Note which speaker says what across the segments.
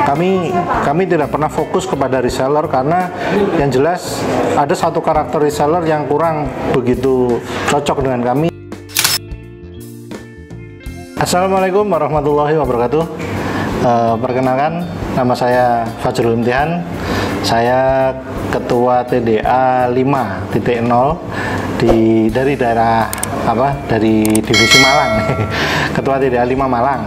Speaker 1: Kami tidak pernah fokus kepada reseller karena yang jelas ada satu karakter reseller yang kurang begitu cocok dengan kami. Assalamualaikum warahmatullahi wabarakatuh. Perkenalkan, nama saya Fajrul Imtihan. Saya Ketua TDA 5.0 dari daerah dari Divisi Malang. Ketua TDA 5 Malang.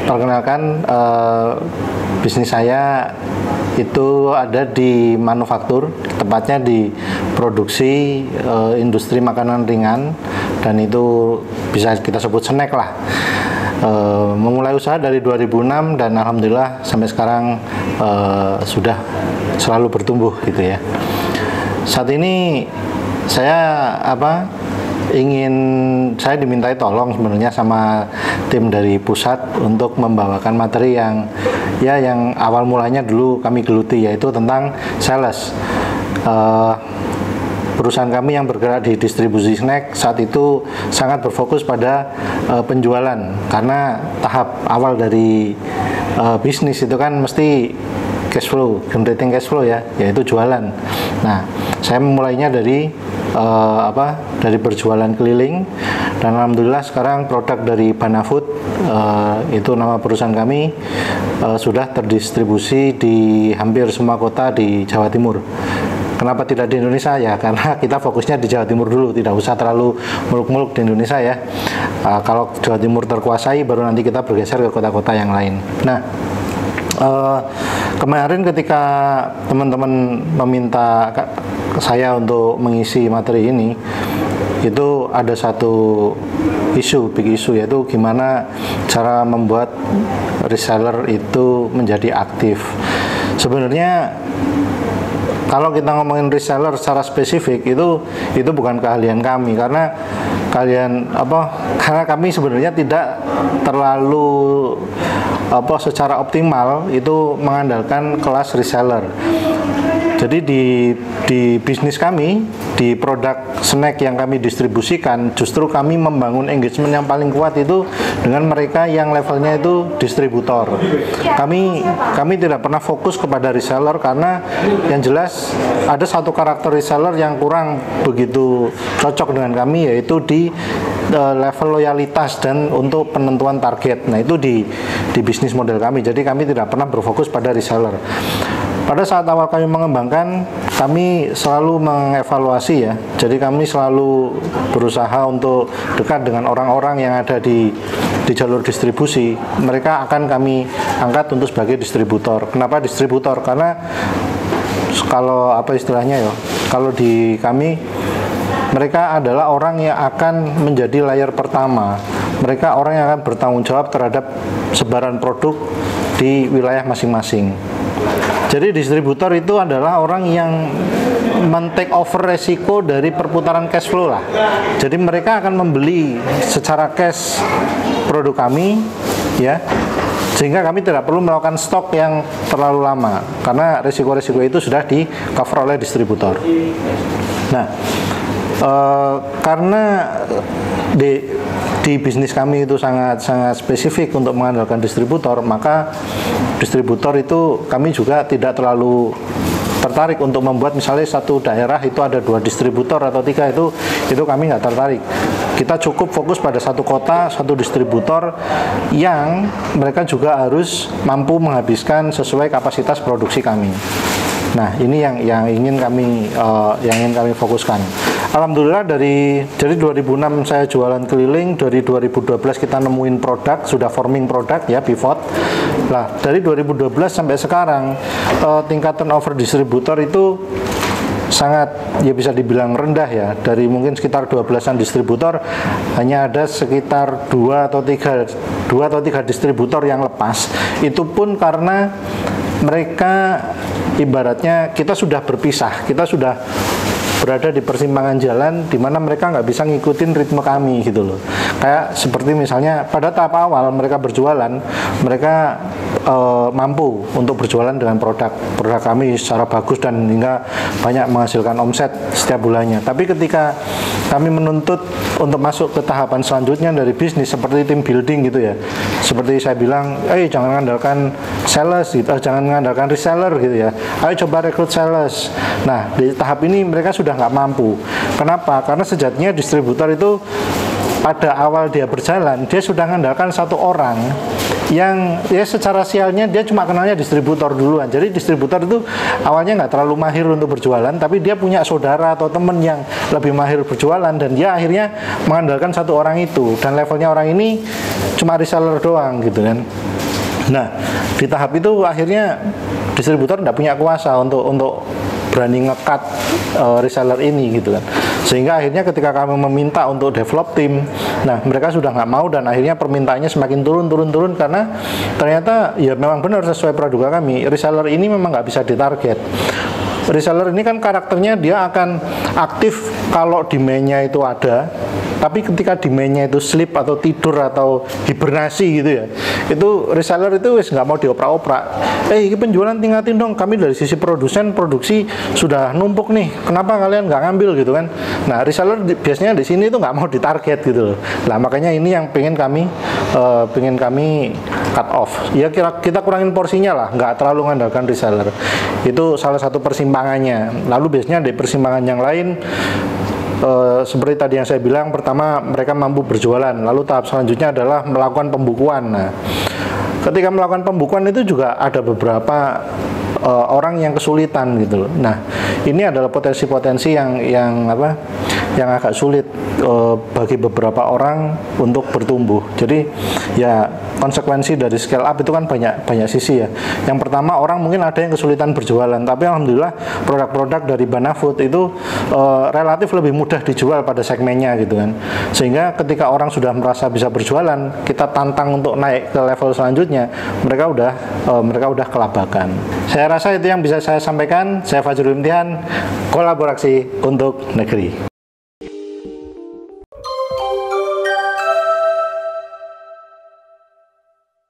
Speaker 1: Perkenalkan, bisnis saya itu ada di manufaktur, tepatnya di produksi industri makanan ringan, dan itu bisa kita sebut snack lah. Memulai usaha dari 2006 dan alhamdulillah sampai sekarang sudah selalu bertumbuh gitu ya. Saat ini saya saya dimintai tolong sebenarnya sama tim dari pusat untuk membawakan materi yang awal mulanya dulu kami geluti, yaitu tentang sales. Perusahaan kami yang bergerak di distribusi snack saat itu sangat berfokus pada penjualan, karena tahap awal dari bisnis itu kan mesti cash flow, generating cash flow ya, yaitu jualan. Nah, saya memulainya dari berjualan keliling, dan alhamdulillah sekarang produk dari Banafood, itu nama perusahaan kami, sudah terdistribusi di hampir semua kota di Jawa Timur. Kenapa tidak di Indonesia ya? Karena kita fokusnya di Jawa Timur dulu, tidak usah terlalu muluk-muluk di Indonesia ya. Kalau Jawa Timur terkuasai, baru nanti kita bergeser ke kota-kota yang lain. Nah, kemarin ketika teman-teman meminta saya untuk mengisi materi ini, itu ada satu big issue, yaitu gimana cara membuat reseller itu menjadi aktif. Sebenarnya kalau kita ngomongin reseller secara spesifik, itu bukan keahlian kami, karena karena kami sebenarnya tidak terlalu secara optimal itu mengandalkan kelas reseller. Jadi di bisnis kami, di produk snack yang kami distribusikan, justru kami membangun engagement yang paling kuat itu dengan mereka yang levelnya itu distributor. Kami tidak pernah fokus kepada reseller karena yang jelas ada satu karakter reseller yang kurang begitu cocok dengan kami, yaitu di level loyalitas dan untuk penentuan target. Nah, itu di bisnis model kami. Jadi kami tidak pernah berfokus pada reseller. Pada saat awal kami mengembangkan, kami selalu mengevaluasi ya. Jadi kami selalu berusaha untuk dekat dengan orang-orang yang ada di jalur distribusi. Mereka akan kami angkat untuk sebagai distributor. Kenapa distributor? Karena kalau istilahnya ya, kalau di kami, mereka adalah orang yang akan menjadi layer pertama. Mereka orang yang akan bertanggung jawab terhadap sebaran produk di wilayah masing-masing. Jadi distributor itu adalah orang yang men-take over resiko dari perputaran cash flow lah. Jadi mereka akan membeli secara cash produk kami ya, sehingga kami tidak perlu melakukan stok yang terlalu lama, karena resiko-resiko itu sudah di cover oleh distributor. Nah, karena di bisnis kami itu sangat spesifik untuk mengandalkan distributor, maka distributor itu kami juga tidak terlalu tertarik untuk membuat misalnya satu daerah itu ada 2 distributor atau 3, itu kami nggak tertarik. Kita cukup fokus pada satu kota, satu distributor yang mereka juga harus mampu menghabiskan sesuai kapasitas produksi kami. Nah, ini yang ingin kami fokuskan. Alhamdulillah dari 2006 saya jualan keliling, dari 2012 kita nemuin produk, sudah forming produk ya, pivot. Nah, dari 2012 sampai sekarang tingkat turnover distributor itu sangat ya bisa dibilang rendah ya. Dari mungkin sekitar 12-an distributor, hanya ada sekitar 2 atau 3 distributor yang lepas. Itu pun karena mereka ibaratnya kita sudah berpisah, kita sudah berada di persimpangan jalan di mana mereka nggak bisa ngikutin ritme kami gitu loh. Kayak seperti misalnya pada tahap awal mereka berjualan, mereka mampu untuk berjualan dengan produk kami secara bagus dan hingga banyak menghasilkan omset setiap bulannya. Tapi ketika kami menuntut untuk masuk ke tahapan selanjutnya dari bisnis seperti tim building gitu ya, seperti saya bilang, jangan mengandalkan sales gitu, jangan mengandalkan reseller gitu ya, ayo coba rekrut sales. Nah, di tahap ini mereka sudah nggak mampu. Kenapa? Karena sejatinya distributor itu pada awal dia berjalan, dia sudah mengandalkan satu orang yang ya secara sialnya dia cuma kenalnya distributor duluan. Jadi distributor itu awalnya nggak terlalu mahir untuk berjualan, tapi dia punya saudara atau teman yang lebih mahir berjualan, dan dia akhirnya mengandalkan satu orang itu, dan levelnya orang ini cuma reseller doang gitu kan. Nah, di tahap itu akhirnya distributor nggak punya kuasa untuk berani ngekat reseller ini gitu kan. Sehingga akhirnya ketika kami meminta untuk develop tim, nah mereka sudah nggak mau, dan akhirnya permintaannya semakin turun karena ternyata ya memang benar sesuai praduga kami, reseller ini memang nggak bisa ditarget. Reseller ini kan karakternya dia akan aktif kalau demand-nya itu ada, tapi ketika demand-nya itu sleep atau tidur atau hibernasi gitu ya, itu reseller itu wis nggak mau dioprak-oprak. Ini penjualan tingkatin dong, kami dari sisi produsen produksi sudah numpuk nih, kenapa kalian nggak ngambil gitu kan. Nah, reseller biasanya di sini itu nggak mau ditarget gitu loh. Nah, makanya ini yang pengen kami cut off. Ya kita kurangin porsinya lah, nggak terlalu mengandalkan reseller. Itu salah satu persimpangannya. Lalu biasanya di persimpangan yang lain, seperti tadi yang saya bilang, pertama mereka mampu berjualan, lalu tahap selanjutnya adalah melakukan pembukuan. Nah, ketika melakukan pembukuan itu juga ada beberapa orang yang kesulitan gitu loh. Nah, ini adalah potensi-potensi yang agak sulit bagi beberapa orang untuk bertumbuh. Jadi ya konsekuensi dari scale up itu kan banyak sisi ya. Yang pertama, orang mungkin ada yang kesulitan berjualan, tapi alhamdulillah produk-produk dari Banafood itu relatif lebih mudah dijual pada segmennya gitu kan. Sehingga ketika orang sudah merasa bisa berjualan, kita tantang untuk naik ke level selanjutnya, mereka udah kelabakan. Saya rasa itu yang bisa saya sampaikan. Saya Fajrul Imtihan, kolaborasi untuk negeri.